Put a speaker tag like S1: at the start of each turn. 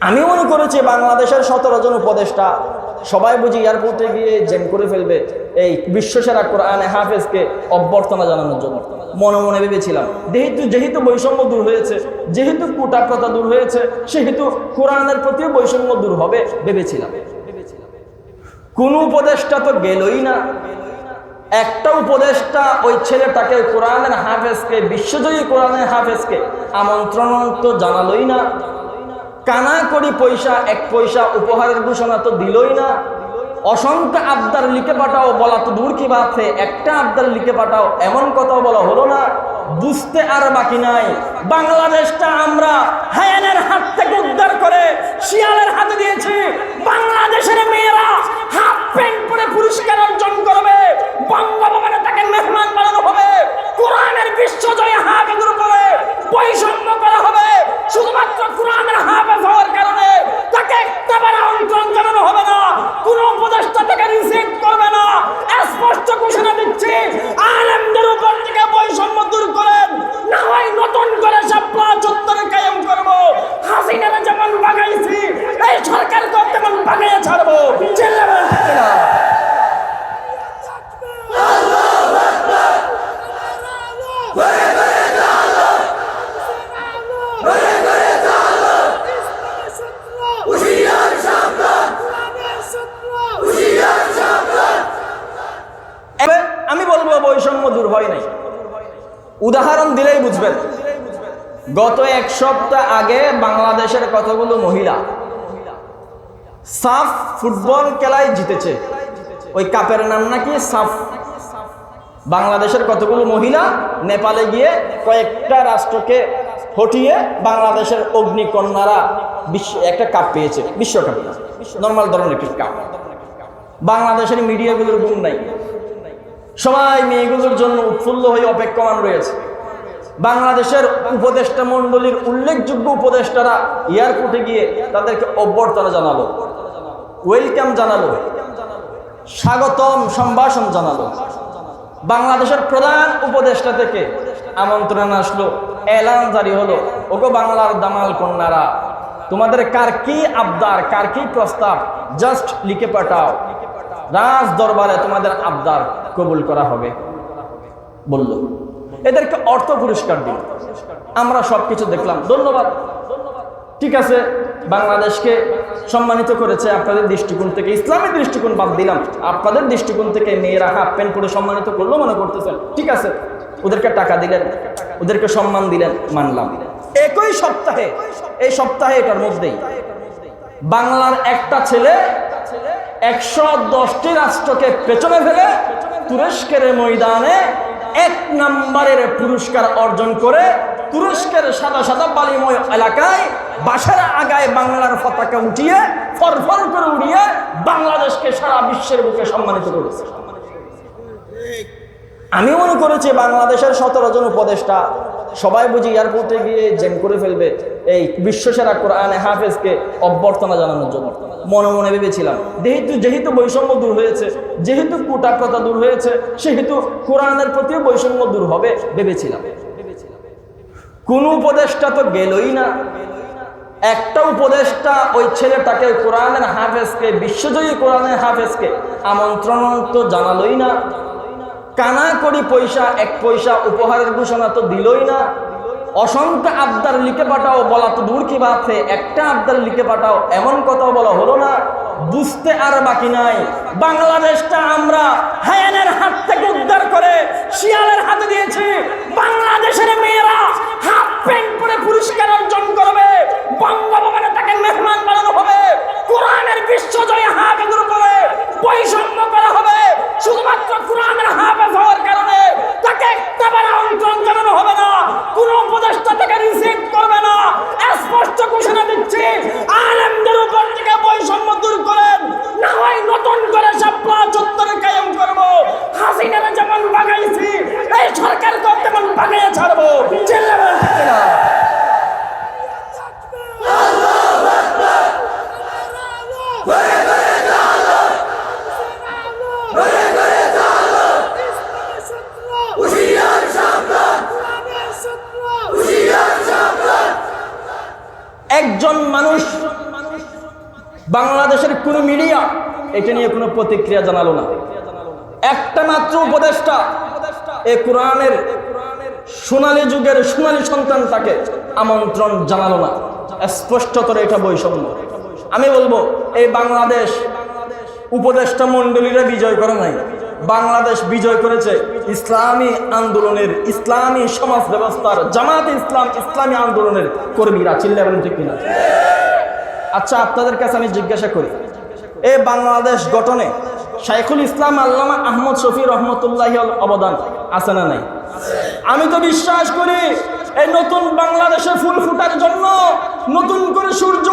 S1: আমি মনে করেছি বাংলাদেশের 17 জন উপদেষ্টা সবাই বুঝি এয়ারপোর্টে গিয়ে জ্যাম করে ফেলবে এই বিশ্বসেরা কোরআনে হাফেজকে অভ্যর্থনা জানানোর জন্য। মনে মনে ভেবেছিলাম যেহেতু বৈষম্য দূর হয়েছে, যেহেতু কোটা প্রথা দূর হয়েছে, সেহেতু কোরআনের প্রতিও বৈষম্য দূর হবে ভেবেছিলাম। কোন উপদেষ্টা তো গেলই না। একটা উপদেষ্টা ওই ছেলেটাকে কোরআনের হাফেজকে, বিশ্বজয়ী কোরআনের হাফেজকে আমন্ত্রণ তো জানালোই না। কানা করি পয়সা, 1 পয়সা উপহারের ঘোষণা তো দিলই না। অসংখ্য আবদার লিখে পাঠাও বলা তো দূর কি বাতে, একটা আবদার লিখে পাঠাও এমন কথাও বলা হলো না। বুঝতে আর বাকি নাই, বাংলাদেশটা আমরা হায়ানের হাত থেকে উদ্ধার করে শিয়ালের হাতে দিয়েছি। বাংলাদেশের মেয়েরা হাফ প্যান্ট পরে পুরস্কার অর্জন করবে, বঙ্গভবনে তাকে মেহমান বানানো হবে, কোরআনের বিশ্বজয়ী হাফেজের উপরে বৈষম্য করা হবে। শুধুমাত্র কোরআনের হাফেজ হওয়ার কারণে তাকে একটাবার আমন্ত্রণ জানানো হবে না, কোন উপদেষ্টা তাকে রিসিভ করবে না। স্পষ্ট ঘোষণা দিচ্ছি, আলেমদের উপর থেকে বৈষম্য দূর করেন, না হয় নতুন করে শাপলা চত্বরে কায়েম করব। হাসিনারা যেমন বাগাইছি এই সরকারকে তেমন বাগাইয়ে ছাড়বো। চিল্লাবেন ঠিক না? আমি বলবো বৈষম্য দূর হয় নাই। উদাহরণ দিলেই বুঝবেন। গত 1 সপ্তাহ আগে বাংলাদেশের কতগুলো মহিলা সাফ ফুটবল খেলায় জিতেছে। ওই কাপের নাম নাকি সাফ। বাংলাদেশের কতগুলো মহিলা নেপালে গিয়ে কয়েকটা রাষ্ট্রকে হটিয়ে বাংলাদেশের অগ্নিকন্যারা একটা কাপ পেয়েছে, বিশ্বকাপ, নর্মাল ধরনের একটি কাপ। বাংলাদেশের মিডিয়াগুলোর গুণ নাই, সবাই মেয়েগুলোর জন্য উৎফুল্ল হয়ে অপেক্ষমান রয়েছে। বাংলাদেশের উপদেষ্টা মণ্ডলীর উল্লেখযোগ্য উপদেষ্টারা এয়ারপোর্টে গিয়ে তাদেরকে অভ্যর্থনা জানালো, ওয়েলকাম জানালো, স্বাগতম সম্ভাষণ জানালো। বাংলাদেশের প্রধান উপদেষ্টা থেকে আমন্ত্রণ আসলো, এলান জারি হলো, ওগো বাংলার দামাল কন্যারা, তোমাদের কার কি আবদার, কার কি প্রস্তাব জাস্ট লিখে পাঠাও, রাজ দরবারে তোমাদের আবদার কবুল করা হবে বলল। এদেরকে অর্থ পুরস্কার দিল। আমরা সবকিছু দেখলাম, ধন্যবাদ, ঠিক আছে, বাংলাদেশকে সম্মানিত করেছে আপনাদের দৃষ্টিকোণ থেকে। ইসলামের দৃষ্টিকোণ বাদ দিলাম, আপনাদের দৃষ্টিকোণ থেকে মেয়েরা হাফ প্যান্ট পরে সম্মানিত করলো মনে করতেছেন, ঠিক আছে। ওদেরকে টাকা দিলেন, ওদেরকে সম্মান দিলেন, মানলাম। একই সপ্তাহে, এই সপ্তাহে এটার মধ্যেই বাংলার একটা ছেলে 110টি রাষ্ট্রকে পেছনে ফেলে তুরস্কের ময়দানে 1 নম্বরের পুরস্কার অর্জন করে তুরস্কের সাদা সাদা বালিময় এলাকায় বাসার আগায় বাংলার পতাকা উঠিয়ে ফরফর করে উড়িয়ে বাংলাদেশকে সারা বিশ্বের বুকে সম্মানিত করেছে। আমি মনে করেছি বাংলাদেশের 17 জন উপদেষ্টা সবাই বুঝি এয়ারপোর্টে গিয়ে জ্যাম করে ফেলবে এই বিশ্বসেরা কোরআনে হাফেজকে অভ্যর্থনা জানানোর জন্য। মনে মনে ভেবেছিলাম যেহেতু বৈষম্য দূর হয়েছে, যেহেতু কোটা প্রথা দূর হয়েছে, সেহেতু কোরআনের প্রতিও বৈষম্য দূর হবে ভেবেছিলাম। কোন উপদেষ্টা তো গেলই না। একটা উপদেষ্টা ওই ছেলেটাকে কোরআনের হাফেজকে, বিশ্বজয়ী কোরআনের হাফেজকে আমন্ত্রণ তো জানালোই না। কানা করি পয়সা, 1 পয়সা উপহারের ঘোষণা তো দিলই না। অসংখ্য আবদার লিখে পাঠাও বলা তো দূর কি বাতে, একটা আবদার লিখে পাঠাও এমন কথাও বলা হলো না। বুঝতে আর বাকি নাই, বাংলাদেশটা আমরা হায়ানের হাত থেকে উদ্ধার করে শিয়ালের হাতে দিয়েছি। বাংলাদেশের মেয়েরা হাফ প্যান্ট পরে পুরস্কার অর্জন করবে, বঙ্গভবনে তাকে মেহমান বানানো হবে, কোরআনের বিশ্বজয়ী হাফেজের উপরে বৈষম্য করা হবে। শুধুমাত্র কোরআনের হাফেজ হওয়ার কারণে তাকে একটাবার আমন্ত্রণ জানানো হবে না, কোন উপদেষ্টা তাকে রিসিভ করবে না। স্পষ্ট ঘোষণা দিচ্ছি, আলেমদের উপর থেকে বৈষম্য দূর করেন, না হয় নতুন করে শাপলা চত্বরে কায়েম করব। হাসিনারা যেমন বাগাইছি এই সরকারকে তেমন বাগাইয়ে ছাড়বো। চিল্লাবেন ঠিক না? বাংলাদেশের কোনো মিডিয়া এটা নিয়ে কোনো প্রতিক্রিয়া জানালো না। একটা মাত্র উপদেষ্টা এই কোরআনের সোনালী যুগের সোনালী সন্তানটাকে আমন্ত্রণ জানালো না। স্পষ্টতর এটা বৈষম্য। আমি বলবো এই বাংলাদেশ উপদেষ্টা মণ্ডলীরা বিজয় করে নাই, বাংলাদেশ বিজয় করেছে ইসলামী আন্দোলনের, ইসলামী সমাজ ব্যবস্থার, জামাতে ইসলাম, ইসলামী আন্দোলনের কর্মীরা। চিল্লা বলেন ঠিক কিনা? আচ্ছা, আপনাদের কাছে আমি জিজ্ঞাসা করি, এই বাংলাদেশ গঠনে শাইখুল ইসলাম আল্লামা আহমদ শফি রহমতুল্লাহি অবদান আছে না নাই? আমি তো বিশ্বাস করি এই নতুন বাংলাদেশে ফুল ফুটার জন্য, নতুন করে সূর্য